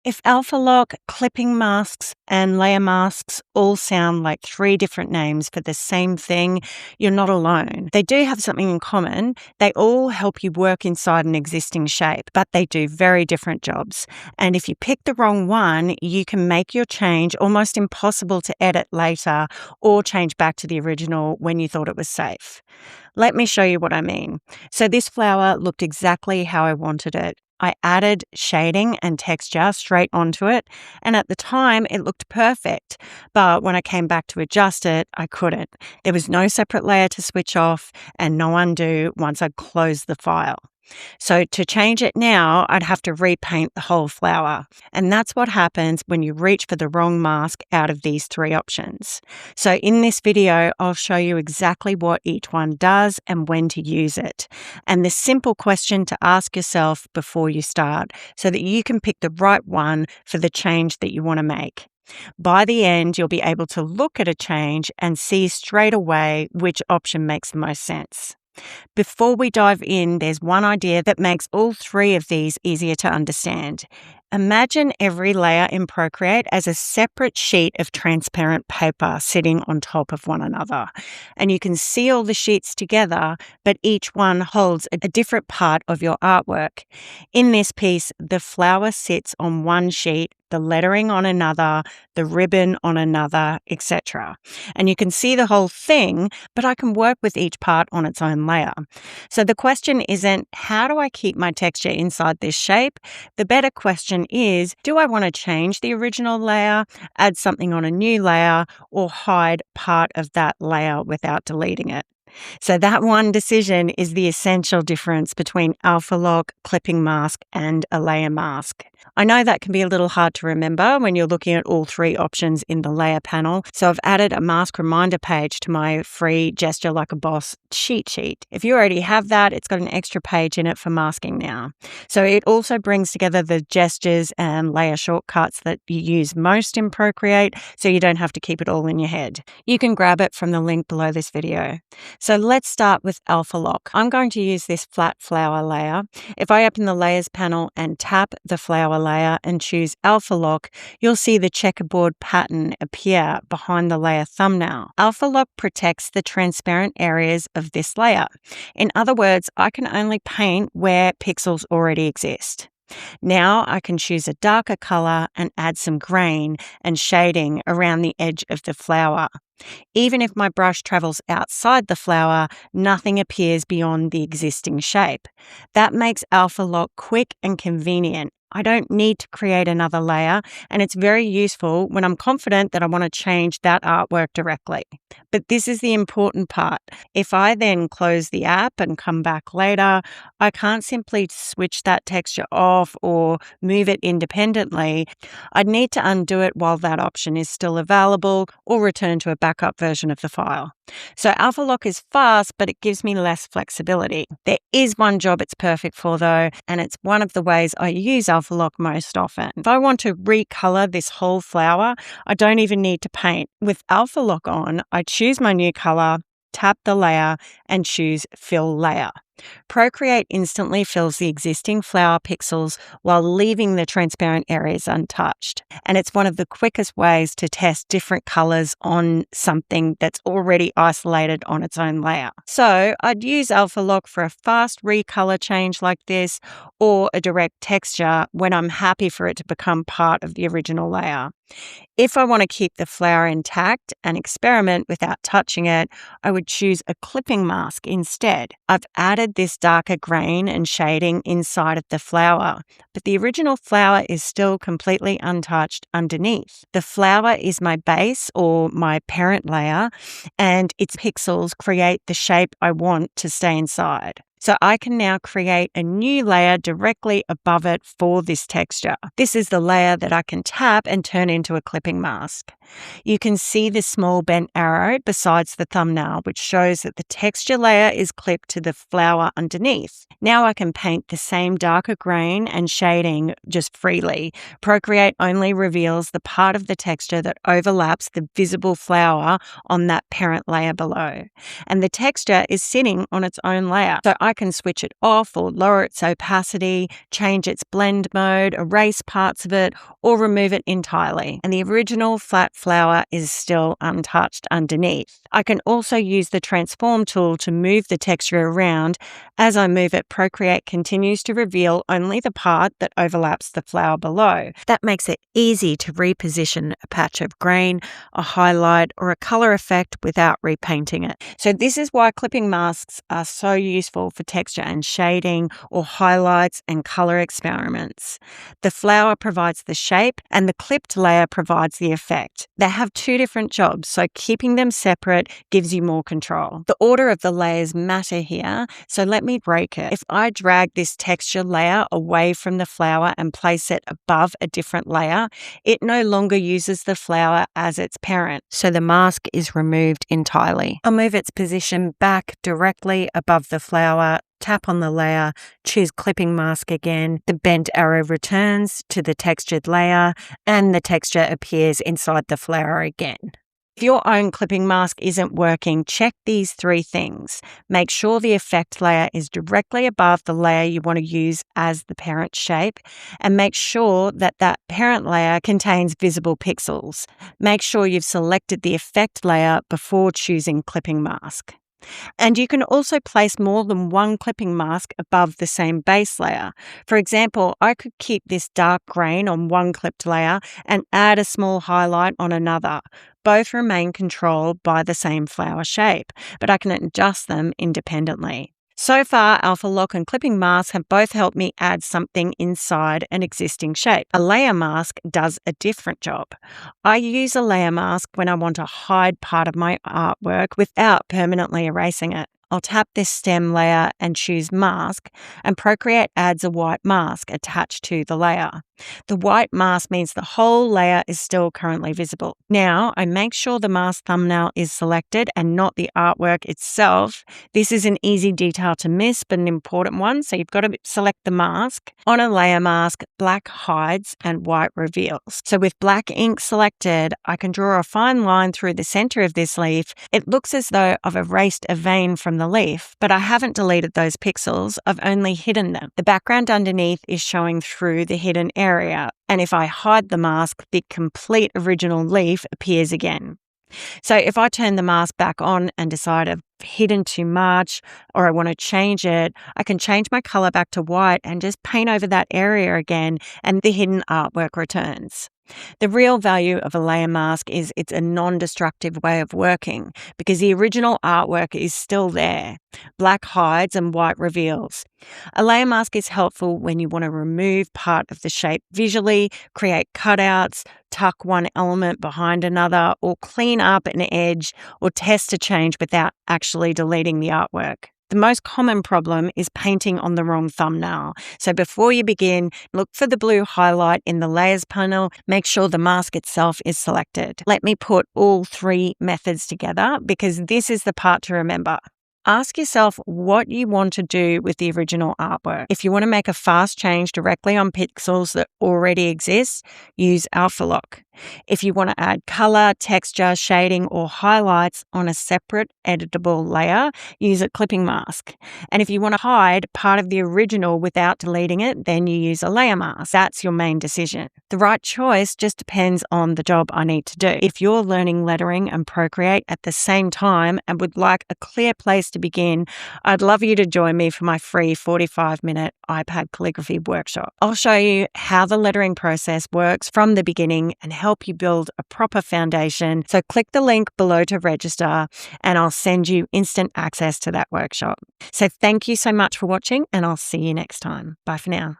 If alpha lock, clipping masks, and layer masks all sound like three different names for the same thing, you're not alone. They do have something in common. They all help you work inside an existing shape, but they do very different jobs. And if you pick the wrong one, you can make your change almost impossible to edit later or change back to the original when you thought it was safe. Let me show you what I mean. So this flower looked exactly how I wanted it. I added shading and texture straight onto it, and at the time it looked perfect. But when I came back to adjust it, I couldn't. There was no separate layer to switch off and no undo once I closed the file. So to change it now, I'd have to repaint the whole flower. And that's what happens when you reach for the wrong mask out of these three options. So in this video, I'll show you exactly what each one does and when to use it. And the simple question to ask yourself before you start so that you can pick the right one for the change that you want to make. By the end, you'll be able to look at a change and see straight away which option makes the most sense. Before we dive in, there's one idea that makes all three of these easier to understand. Imagine every layer in Procreate as a separate sheet of transparent paper sitting on top of one another. And you can see all the sheets together, but each one holds a different part of your artwork. In this piece, the flower sits on one sheet, the lettering on another, the ribbon on another, etc. And you can see the whole thing, but I can work with each part on its own layer. So the question isn't, how do I keep my texture inside this shape? The better question is, do I want to change the original layer, add something on a new layer, or hide part of that layer without deleting it? So that one decision is the essential difference between alpha lock, clipping mask, and a layer mask. I know that can be a little hard to remember when you're looking at all three options in the layer panel, so I've added a mask reminder page to my free Gesture Like a Boss cheat sheet. If you already have that, it's got an extra page in it for masking now. So it also brings together the gestures and layer shortcuts that you use most in Procreate, so you don't have to keep it all in your head. You can grab it from the link below this video. So let's start with alpha lock. I'm going to use this flat flower layer. If I open the layers panel and tap the flower layer and choose alpha lock, you'll see the checkerboard pattern appear behind the layer thumbnail. Alpha lock protects the transparent areas of this layer. In other words, I can only paint where pixels already exist. Now I can choose a darker color and add some grain and shading around the edge of the flower. Even if my brush travels outside the flower, nothing appears beyond the existing shape. That makes alpha lock quick and convenient. I don't need to create another layer, and it's very useful when I'm confident that I want to change that artwork directly. But this is the important part. If I then close the app and come back later, I can't simply switch that texture off or move it independently. I'd need to undo it while that option is still available or return to a backup version of the file. So alpha lock is fast, but it gives me less flexibility. There is one job it's perfect for though, and it's one of the ways I use alpha lock most often. If I want to recolor this whole flower, I don't even need to paint. With alpha lock on, I choose my new color, tap the layer, and choose Fill Layer. Procreate instantly fills the existing flower pixels while leaving the transparent areas untouched. And it's one of the quickest ways to test different colors on something that's already isolated on its own layer. So I'd use alpha lock for a fast recolor change like this, or a direct texture when I'm happy for it to become part of the original layer. If I want to keep the flower intact and experiment without touching it, I would choose a clipping mask instead. I've added this darker grain and shading inside of the flower, but the original flower is still completely untouched underneath. The flower is my base or my parent layer, and its pixels create the shape I want to stay inside. So I can now create a new layer directly above it for this texture. This is the layer that I can tap and turn into a clipping mask. You can see the small bent arrow besides the thumbnail, which shows that the texture layer is clipped to the flower underneath. Now I can paint the same darker grain and shading just freely. Procreate only reveals the part of the texture that overlaps the visible flower on that parent layer below. And the texture is sitting on its own layer. So I I can switch it off or lower its opacity, change its blend mode, erase parts of it, or remove it entirely. And the original flat flower is still untouched underneath. I can also use the transform tool to move the texture around. As I move it, Procreate continues to reveal only the part that overlaps the flower below. That makes it easy to reposition a patch of green, a highlight, or a color effect without repainting it. So this is why clipping masks are so useful for texture and shading or highlights and color experiments. The flower provides the shape and the clipped layer provides the effect. They have two different jobs, so keeping them separate gives you more control. The order of the layers matter here, so let me break it. If I drag this texture layer away from the flower and place it above a different layer, it no longer uses the flower as its parent, so the mask is removed entirely. I'll move its position back directly above the flower, tap on the layer, choose clipping mask again, the bent arrow returns to the textured layer, and the texture appears inside the flower again. If your own clipping mask isn't working, check these three things. Make sure the effect layer is directly above the layer you want to use as the parent shape, and make sure that that parent layer contains visible pixels. Make sure you've selected the effect layer before choosing clipping mask. And you can also place more than one clipping mask above the same base layer. For example, I could keep this dark grain on one clipped layer and add a small highlight on another. Both remain controlled by the same flower shape, but I can adjust them independently. So far, Alpha Lock and clipping mask have both helped me add something inside an existing shape. A layer mask does a different job. I use a layer mask when I want to hide part of my artwork without permanently erasing it. I'll tap this stem layer and choose mask, and Procreate adds a white mask attached to the layer. The white mask means the whole layer is still currently visible. Now, I make sure the mask thumbnail is selected and not the artwork itself. This is an easy detail to miss, but an important one, so you've got to select the mask. On a layer mask, black hides and white reveals. So with black ink selected, I can draw a fine line through the center of this leaf. It looks as though I've erased a vein from the leaf, but I haven't deleted those pixels, I've only hidden them. The background underneath is showing through the hidden area, and if I hide the mask, the complete original leaf appears again. So if I turn the mask back on and decide I've hidden too much or I want to change it, I can change my color back to white and just paint over that area again, and the hidden artwork returns. The real value of a layer mask is it's a non-destructive way of working because the original artwork is still there. Black hides and white reveals. A layer mask is helpful when you want to remove part of the shape visually, create cutouts, tuck one element behind another, or clean up an edge, or test a change without actually deleting the artwork. The most common problem is painting on the wrong thumbnail. So before you begin, look for the blue highlight in the Layers panel. Make sure the mask itself is selected. Let me put all three methods together because this is the part to remember. Ask yourself what you want to do with the original artwork. If you want to make a fast change directly on pixels that already exist, use Alpha Lock. If you want to add color, texture, shading, or highlights on a separate editable layer, use a clipping mask. And if you want to hide part of the original without deleting it, then you use a layer mask. That's your main decision. The right choice just depends on the job I need to do. If you're learning lettering and Procreate at the same time and would like a clear place to begin, I'd love you to join me for my free 45-minute iPad calligraphy workshop. I'll show you how the lettering process works from the beginning and help you build a proper foundation. So click the link below to register and I'll send you instant access to that workshop. So thank you so much for watching and I'll see you next time. Bye for now.